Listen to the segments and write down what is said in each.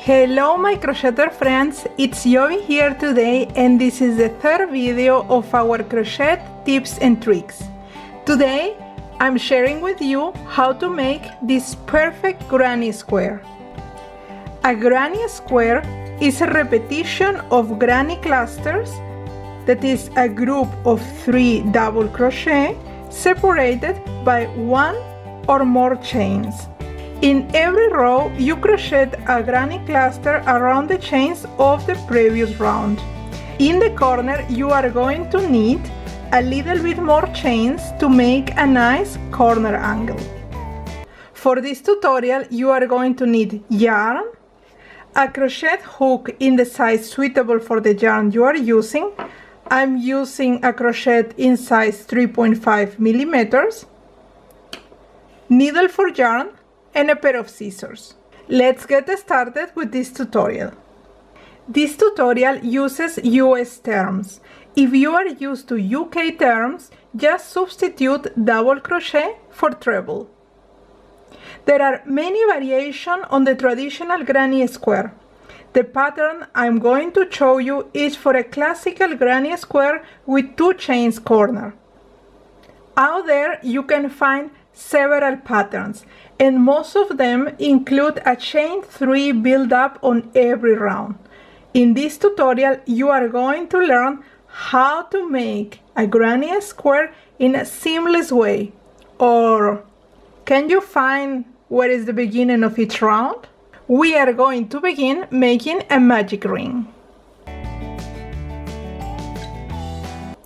Hello my crocheter friends, it's Yobi here today and this is the third video of our crochet tips and tricks. Today I'm sharing with you how to make this perfect granny square. A granny square is a repetition of granny clusters, that is a group of 3 double crochet separated by 1 or more chains. In every row, you crochet a granny cluster around the chains of the previous round. In the corner, you are going to need a little bit more chains to make a nice corner angle. For this tutorial, you are going to need yarn, a crochet hook in the size suitable for the yarn you are using. I'm using a crochet in size 3.5 millimeters, needle for yarn, and a pair of scissors. Let's get started with this tutorial. This tutorial uses US terms. If you are used to UK terms, just substitute double crochet for treble. There are many variations on the traditional granny square. The pattern I'm going to show you is for a classical granny square with 2 chains corner. Out there you can find several patterns, and most of them include a chain 3 build up on every round. In this tutorial you are going to learn how to make a granny square in a seamless way. Or can you find where is the beginning of each round? We are going to begin making a magic ring.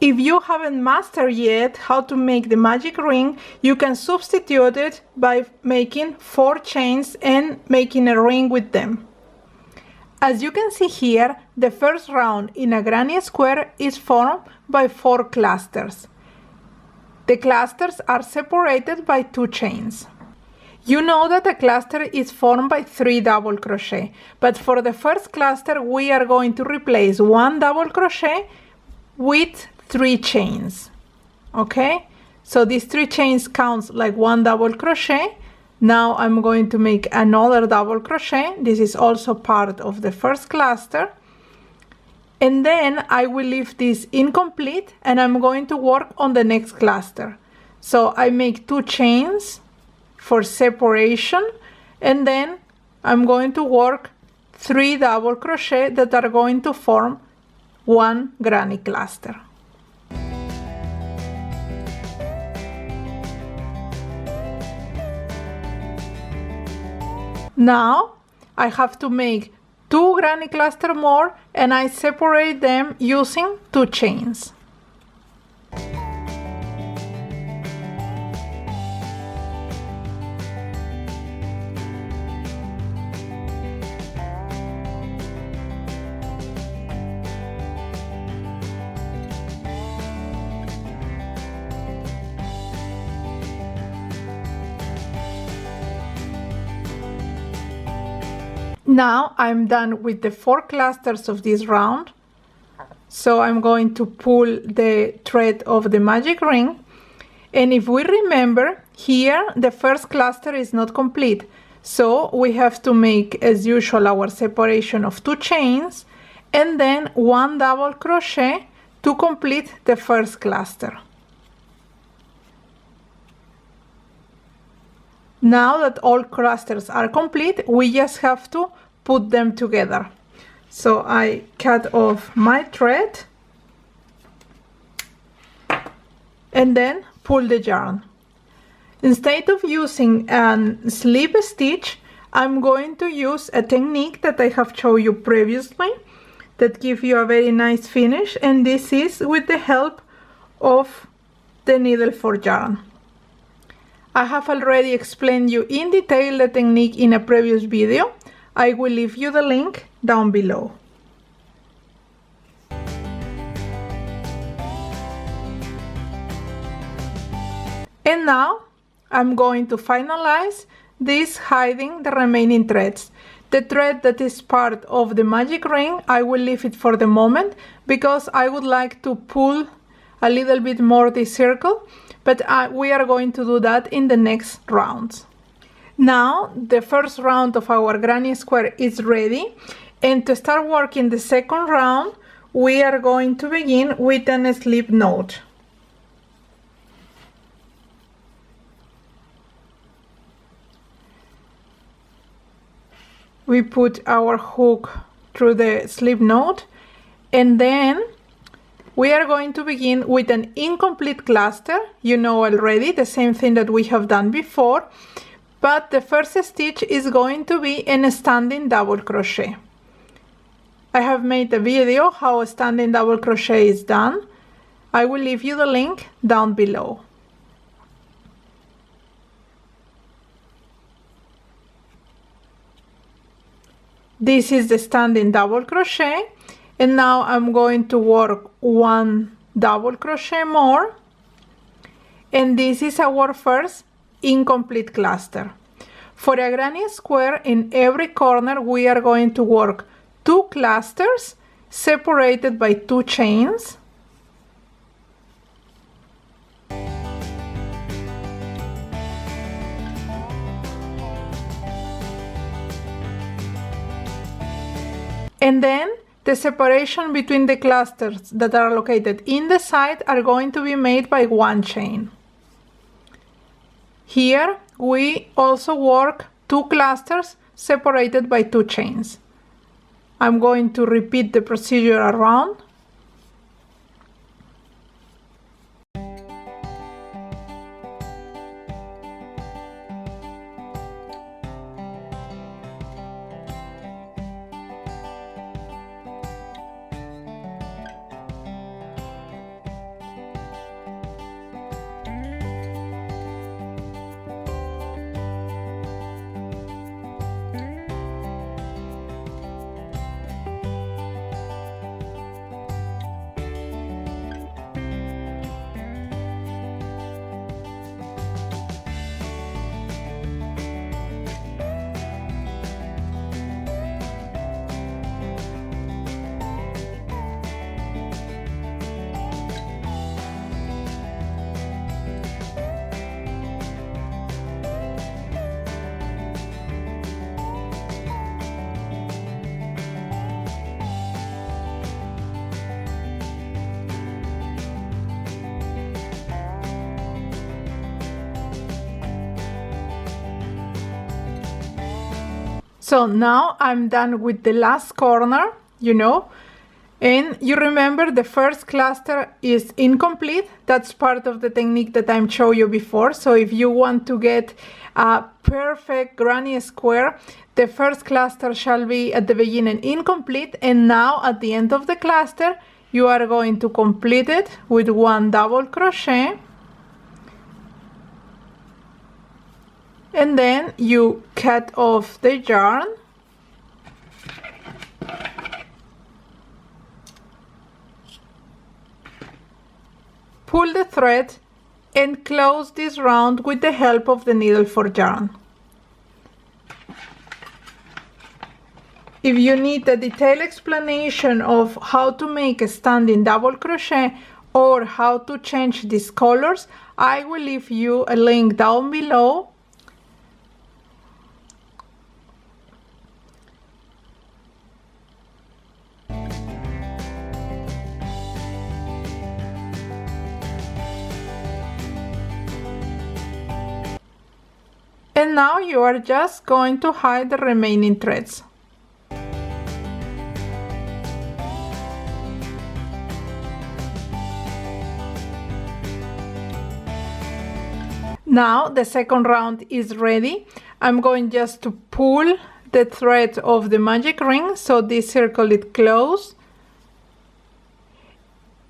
If you haven't mastered yet how to make the magic ring, you can substitute it by making 4 chains and making a ring with them. As you can see here, the first round in a granny square is formed by 4 clusters. The clusters are separated by 2 chains. You know that a cluster is formed by 3 double crochet, but for the first cluster we are going to replace 1 double crochet with 3 chains. Okay, so these 3 chains counts like 1 double crochet. Now I'm going to make another double crochet. This is also part of the first cluster, and then I will leave this incomplete and I'm going to work on the next cluster. So I make 2 chains for separation, and then I'm going to work 3 double crochet that are going to form 1 granny cluster. Now I have to make 2 granny cluster more, and I separate them using 2 chains. Now I'm done with the 4 clusters of this round, so I'm going to pull the thread of the magic ring, and if we remember, here the first cluster is not complete, so we have to make as usual our separation of 2 chains and then 1 double crochet to complete the first cluster. Now that all clusters are complete, we just have to put them together. So I cut off my thread and then pull the yarn. Instead of using a slip stitch, I'm going to use a technique that I have shown you previously that gives you a very nice finish, and this is with the help of the needle for yarn. I have already explained you in detail the technique in a previous video. I will leave you the link down below. And now I'm going to finalize this, hiding the remaining threads. The thread that is part of the magic ring, I will leave it for the moment because I would like to pull a little bit more this circle, but we are going to do that in the next rounds. Now the first round of our granny square is ready, and to start working the second round we are going to begin with a slip knot. We put our hook through the slip knot, and then we are going to begin with an incomplete cluster. You know already, the same thing that we have done before, but the first stitch is going to be a standing double crochet. I have made a video how a standing double crochet is done. I will leave you the link down below. This is the standing double crochet, and now I'm going to work one double crochet more, and this is our first incomplete cluster. For a granny square, in every corner we are going to work 2 clusters separated by 2 chains. And then the separation between the clusters that are located in the side are going to be made by 1 chain. Here we also work 2 clusters separated by 2 chains. I'm going to repeat the procedure around. So now I'm done with the last corner, you know, and you remember the first cluster is incomplete. That's part of the technique that I'm showing you before. So if you want to get a perfect granny square, the first cluster shall be at the beginning incomplete, and now at the end of the cluster you are going to complete it with 1 double crochet, and then you cut off the yarn, pull the thread and close this round with the help of the needle for yarn. If you need a detailed explanation of how to make a standing double crochet or how to change these colors, I will leave you a link down below. And now you are just going to hide the remaining threads. Now the second round is ready. I'm going just to pull the thread of the magic ring, so this circle is closed.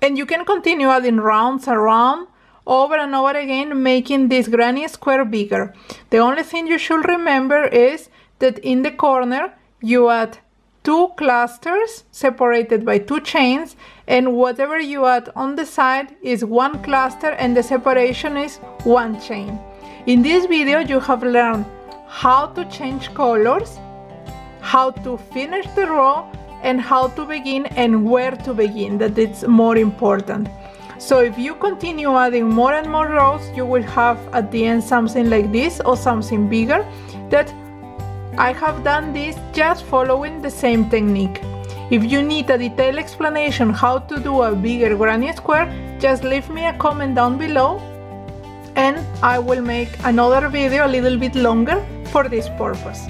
And you can continue adding rounds around over and over again, making this granny square bigger. The only thing you should remember is that in the corner you add 2 clusters separated by 2 chains, and whatever you add on the side is 1 cluster and the separation is 1 chain. In this video you have learned how to change colors, how to finish the row, and how to begin and where to begin. That is more important. So if you continue adding more and more rows, you will have at the end something like this or something bigger. that I have done this just following the same technique. If you need a detailed explanation how to do a bigger granny square, just leave me a comment down below and I will make another video a little bit longer for this purpose.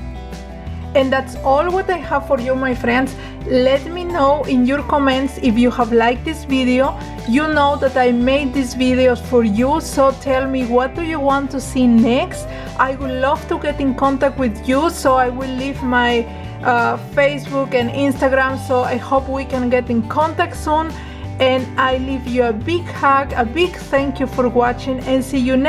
And that's all what I have for you, my friends. Let me know in your comments if you have liked this video. You know that I made these videos for you, so tell me, what do you want to see next? I would love to get in contact with you, so I will leave my Facebook and Instagram, so I hope we can get in contact soon. And I leave you a big hug, a big thank you for watching, and see you next